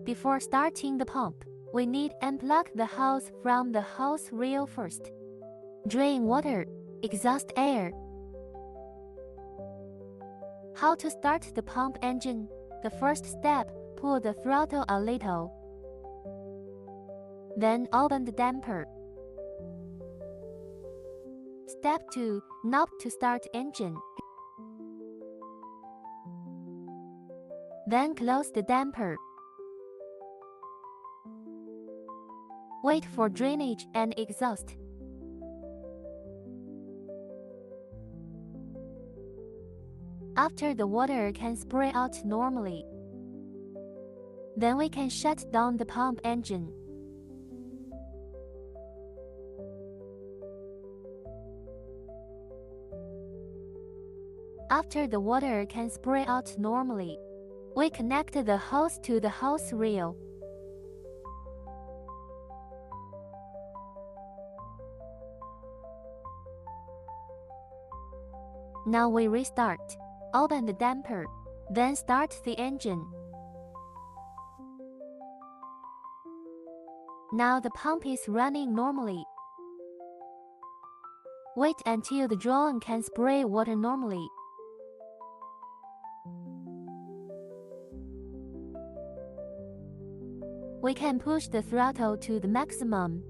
Before starting the pump, we need to unplug the hose from the hose reel first. Drain water, exhaust air. How to start the pump engine? The first step, pull the throttle a little. Then open the damper. Step 2, knob to start engine. Then close the damper. Wait for drainage and exhaust. After the water can spray out normally, then we can shut down the pump engine. After the water can spray out normally, we connect the hose to the hose reel. Now we restart. Open the damper, then start the engine. Now the pump is running normally. Wait until the drone can spray water normally. We can push the throttle to the maximum.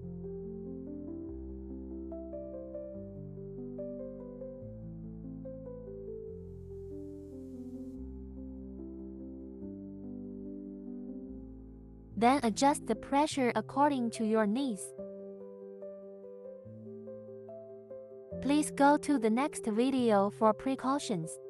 Then adjust the pressure according to your needs. Please go to the next video for precautions.